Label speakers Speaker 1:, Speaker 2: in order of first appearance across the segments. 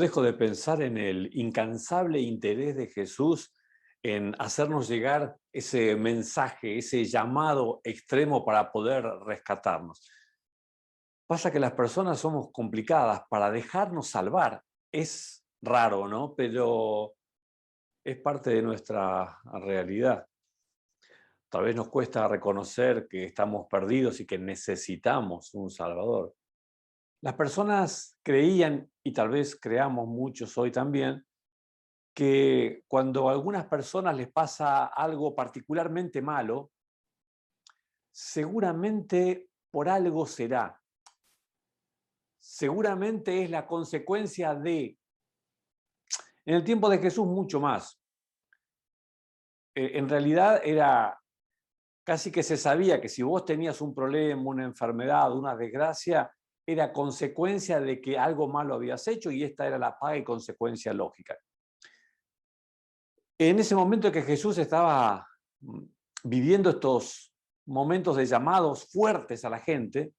Speaker 1: dejo de pensar en el incansable interés de Jesús en hacernos llegar ese mensaje, ese llamado extremo para poder rescatarnos. Pasa que las personas somos complicadas para dejarnos salvar. Es raro, ¿no? Pero es parte de nuestra realidad. Tal vez nos cuesta reconocer que estamos perdidos y que necesitamos un Salvador. Las personas creían, y tal vez creamos muchos hoy también, que cuando a algunas personas les pasa algo particularmente malo, seguramente por algo será. Seguramente es la consecuencia de, en el tiempo de Jesús, mucho más. En realidad era casi que se sabía que si vos tenías un problema, una enfermedad, una desgracia, era consecuencia de que algo malo habías hecho y esta era la paga y consecuencia lógica. En ese momento que Jesús estaba viviendo estos momentos de llamados fuertes a la gente,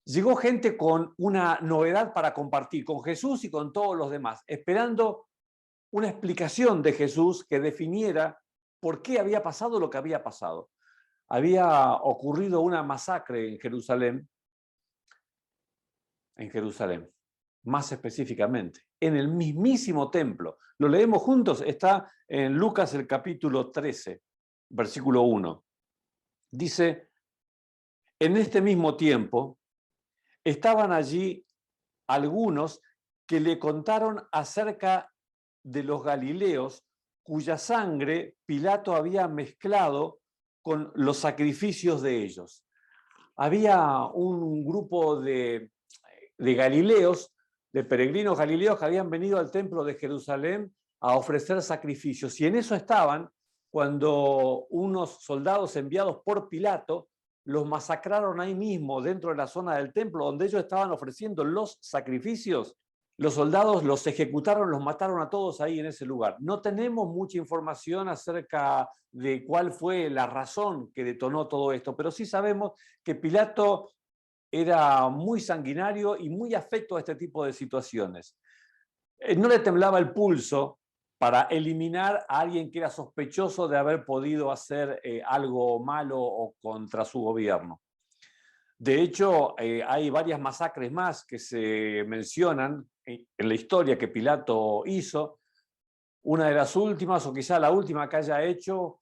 Speaker 1: llegó gente con una novedad para compartir con Jesús y con todos los demás, esperando una explicación de Jesús que definiera por qué había pasado lo que había pasado. Había ocurrido una masacre en Jerusalén, más específicamente, en el mismísimo templo. Lo leemos juntos, está en Lucas el capítulo 13, versículo 1. Dice, en este mismo tiempo estaban allí algunos que le contaron acerca de los galileos cuya sangre Pilato había mezclado con los sacrificios de ellos. Había un grupo de galileos, de peregrinos galileos que habían venido al templo de Jerusalén a ofrecer sacrificios. Y en eso estaban cuando unos soldados enviados por Pilato los masacraron ahí mismo, dentro de la zona del templo, donde ellos estaban ofreciendo los sacrificios. Los soldados los ejecutaron, los mataron a todos ahí en ese lugar. No tenemos mucha información acerca de cuál fue la razón que detonó todo esto, pero sí sabemos que Pilato era muy sanguinario y muy afecto a este tipo de situaciones. No le temblaba el pulso para eliminar a alguien que era sospechoso de haber podido hacer algo malo o contra su gobierno. De hecho, hay varias masacres más que se mencionan en la historia que Pilato hizo. Una de las últimas, o quizá la última que haya hecho,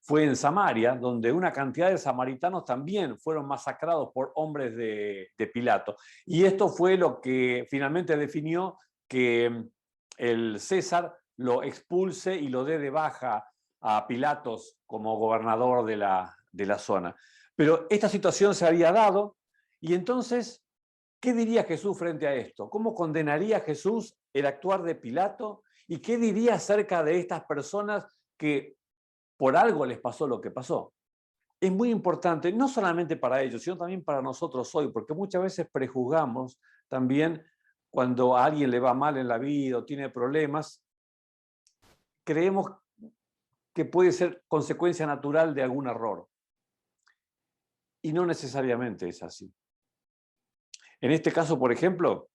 Speaker 1: fue en Samaria, donde una cantidad de samaritanos también fueron masacrados por hombres de Pilato. Y esto fue lo que finalmente definió que el César lo expulse y lo dé de baja a Pilatos como gobernador de la zona. Pero esta situación se había dado y entonces, ¿qué diría Jesús frente a esto? ¿Cómo condenaría Jesús el actuar de Pilato? ¿Y qué diría acerca de estas personas que por algo les pasó lo que pasó? Es muy importante, no solamente para ellos, sino también para nosotros hoy, porque muchas veces prejuzgamos también cuando a alguien le va mal en la vida o tiene problemas, creemos que puede ser consecuencia natural de algún error. Y no necesariamente es así. En este caso, por ejemplo,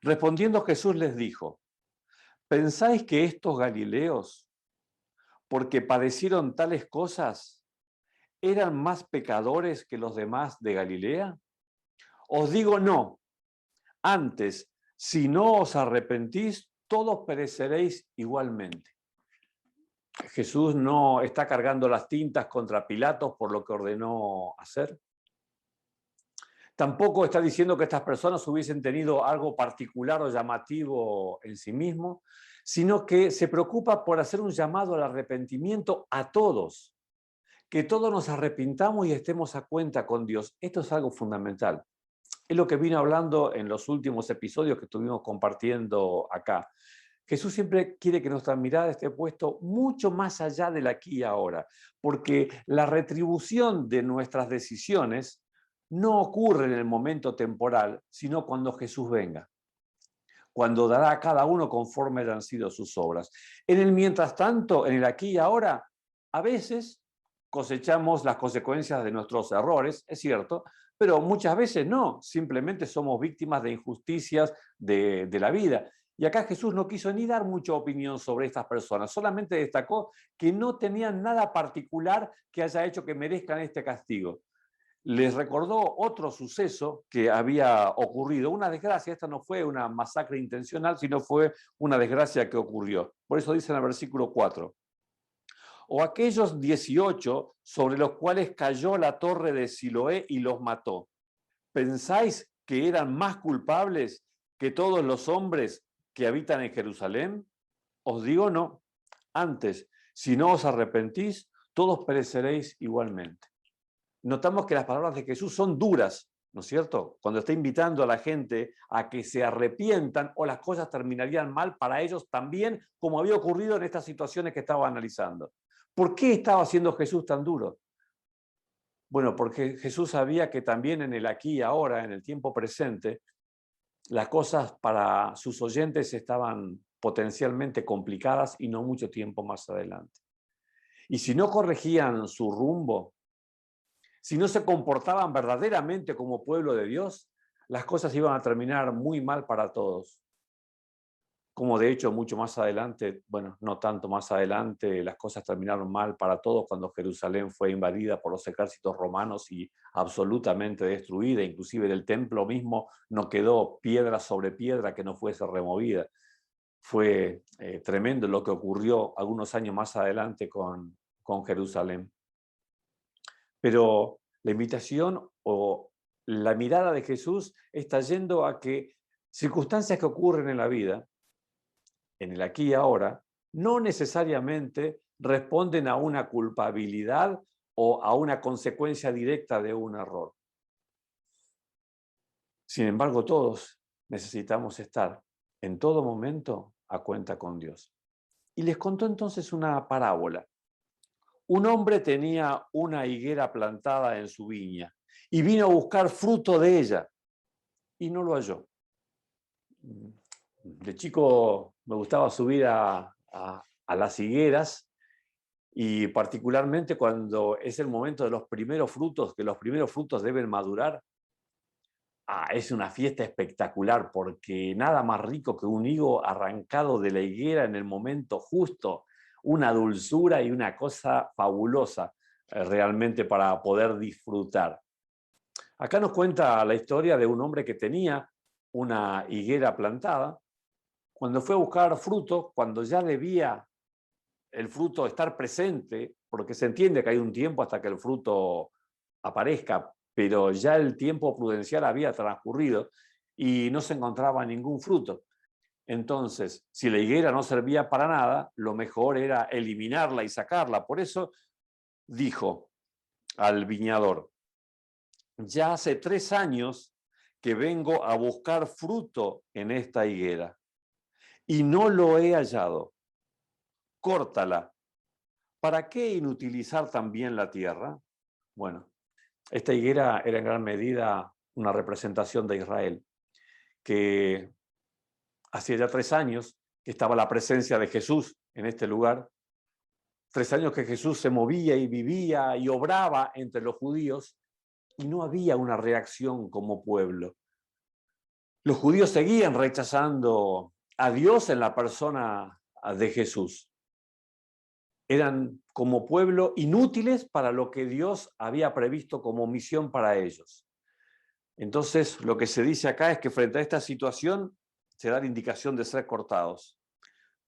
Speaker 1: respondiendo Jesús les dijo, ¿pensáis que estos galileos, porque padecieron tales cosas, eran más pecadores que los demás de Galilea? Os digo no. Antes, si no os arrepentís, todos pereceréis igualmente. Jesús no está cargando las tintas contra Pilatos por lo que ordenó hacer. Tampoco está diciendo que estas personas hubiesen tenido algo particular o llamativo en sí mismo, sino que se preocupa por hacer un llamado al arrepentimiento a todos. Que todos nos arrepintamos y estemos a cuenta con Dios. Esto es algo fundamental. Es lo que vino hablando en los últimos episodios que estuvimos compartiendo acá. Jesús siempre quiere que nuestra mirada esté puesto mucho más allá del aquí y ahora, porque la retribución de nuestras decisiones no ocurre en el momento temporal, sino cuando Jesús venga, cuando dará a cada uno conforme hayan sido sus obras. En el mientras tanto, en el aquí y ahora, a veces cosechamos las consecuencias de nuestros errores, es cierto, pero muchas veces no, simplemente somos víctimas de injusticias de la vida. Y acá Jesús no quiso ni dar mucha opinión sobre estas personas, solamente destacó que no tenían nada particular que haya hecho que merezcan este castigo. Les recordó otro suceso que había ocurrido, una desgracia. Esta no fue una masacre intencional, sino fue una desgracia que ocurrió. Por eso dice en el versículo 4, o aquellos 18 sobre los cuales cayó la torre de Siloé y los mató. ¿Pensáis que eran más culpables que todos los hombres que habitan en Jerusalén? Os digo no. Antes, si no os arrepentís, todos pereceréis igualmente. Notamos que las palabras de Jesús son duras, ¿no es cierto? Cuando está invitando a la gente a que se arrepientan o las cosas terminarían mal para ellos también, como había ocurrido en estas situaciones que estaba analizando. ¿Por qué estaba haciendo Jesús tan duro? Bueno, porque Jesús sabía que también en el aquí y ahora, en el tiempo presente, las cosas para sus oyentes estaban potencialmente complicadas y no mucho tiempo más adelante. Y si no corregían su rumbo, si no se comportaban verdaderamente como pueblo de Dios, las cosas iban a terminar muy mal para todos. Como de hecho mucho más adelante, bueno, no tanto más adelante, las cosas terminaron mal para todos cuando Jerusalén fue invadida por los ejércitos romanos y absolutamente destruida. Inclusive del templo mismo no quedó piedra sobre piedra que no fuese removida. Fue tremendo lo que ocurrió algunos años más adelante con Jerusalén. Pero la invitación o la mirada de Jesús está yendo a que circunstancias que ocurren en la vida, en el aquí y ahora, no necesariamente responden a una culpabilidad o a una consecuencia directa de un error. Sin embargo, todos necesitamos estar en todo momento a cuenta con Dios. Y les contó entonces una parábola. Un hombre tenía una higuera plantada en su viña y vino a buscar fruto de ella y no lo halló. De chico me gustaba subir a las higueras y particularmente cuando es el momento de los primeros frutos, que los primeros frutos deben madurar. Es una fiesta espectacular porque nada más rico que un higo arrancado de la higuera en el momento justo, una dulzura y una cosa fabulosa realmente para poder disfrutar. Acá nos cuenta la historia de un hombre que tenía una higuera plantada. Cuando fue a buscar fruto, cuando ya debía el fruto estar presente, porque se entiende que hay un tiempo hasta que el fruto aparezca, pero ya el tiempo prudencial había transcurrido y no se encontraba ningún fruto. Entonces, si la higuera no servía para nada, lo mejor era eliminarla y sacarla. Por eso dijo al viñador, ya hace 3 años que vengo a buscar fruto en esta higuera y no lo he hallado. Córtala. ¿Para qué inutilizar también la tierra? Bueno, esta higuera era en gran medida una representación de Israel, que hacía ya 3 años que estaba la presencia de Jesús en este lugar, 3 años que Jesús se movía y vivía y obraba entre los judíos y no había una reacción como pueblo. Los judíos seguían rechazando a Dios en la persona de Jesús. Eran como pueblo inútiles para lo que Dios había previsto como misión para ellos. Entonces, lo que se dice acá es que frente a esta situación se da la indicación de ser cortados.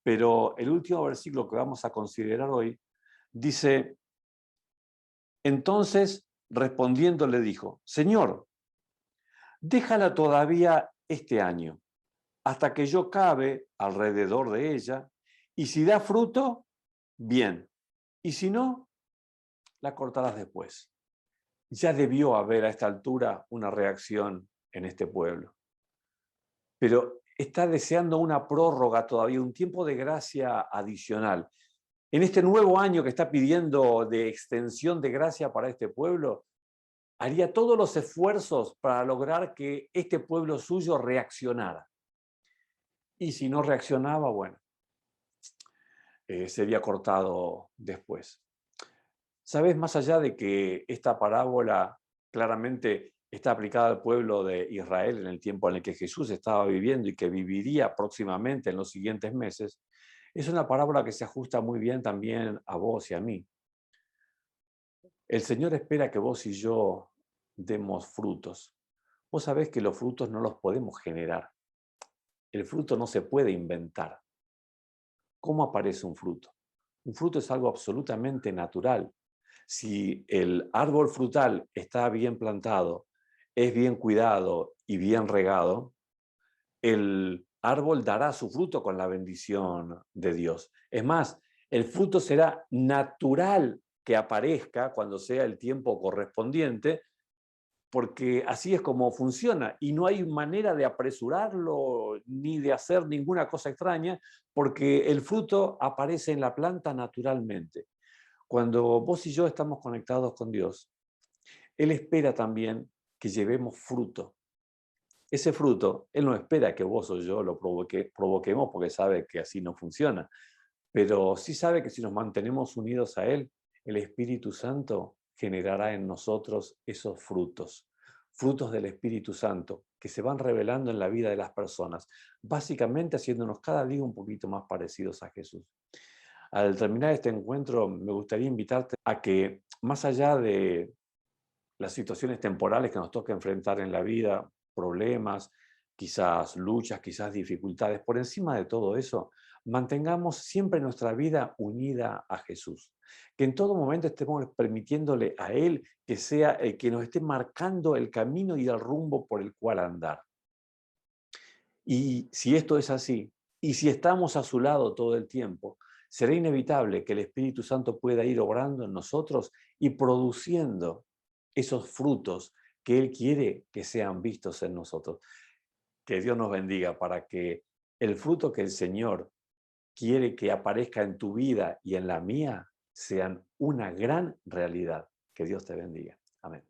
Speaker 1: Pero el último versículo que vamos a considerar hoy dice, entonces respondiendo le dijo, Señor, déjala todavía este año, hasta que yo cabe alrededor de ella, y si da fruto, bien, y si no, la cortarás después. Ya debió haber a esta altura una reacción en este pueblo. Pero está deseando una prórroga todavía, un tiempo de gracia adicional. En este nuevo año que está pidiendo de extensión de gracia para este pueblo, haría todos los esfuerzos para lograr que este pueblo suyo reaccionara. Y si no reaccionaba, bueno, sería cortado después. ¿Sabes? Más allá de que esta parábola claramente está aplicada al pueblo de Israel en el tiempo en el que Jesús estaba viviendo y que viviría próximamente en los siguientes meses, es una parábola que se ajusta muy bien también a vos y a mí. El Señor espera que vos y yo demos frutos. Vos sabés que los frutos no los podemos generar. El fruto no se puede inventar. ¿Cómo aparece un fruto? Un fruto es algo absolutamente natural. Si el árbol frutal está bien plantado, es bien cuidado y bien regado, el árbol dará su fruto con la bendición de Dios. Es más, el fruto será natural que aparezca cuando sea el tiempo correspondiente, porque así es como funciona y no hay manera de apresurarlo ni de hacer ninguna cosa extraña, porque el fruto aparece en la planta naturalmente. Cuando vos y yo estamos conectados con Dios, Él espera también que llevemos fruto. Ese fruto, Él no espera que vos o yo lo provoquemos porque sabe que así no funciona, pero sí sabe que si nos mantenemos unidos a Él, el Espíritu Santo generará en nosotros esos frutos, frutos del Espíritu Santo que se van revelando en la vida de las personas, básicamente haciéndonos cada día un poquito más parecidos a Jesús. Al terminar este encuentro, me gustaría invitarte a que, más allá de las situaciones temporales que nos toca enfrentar en la vida, problemas, quizás luchas, quizás dificultades, por encima de todo eso, mantengamos siempre nuestra vida unida a Jesús. Que en todo momento estemos permitiéndole a Él que sea el que nos esté marcando el camino y el rumbo por el cual andar. Y si esto es así, y si estamos a su lado todo el tiempo, será inevitable que el Espíritu Santo pueda ir obrando en nosotros y produciendo esos frutos que Él quiere que sean vistos en nosotros. Que Dios nos bendiga para que el fruto que el Señor quiere que aparezca en tu vida y en la mía sean una gran realidad. Que Dios te bendiga. Amén.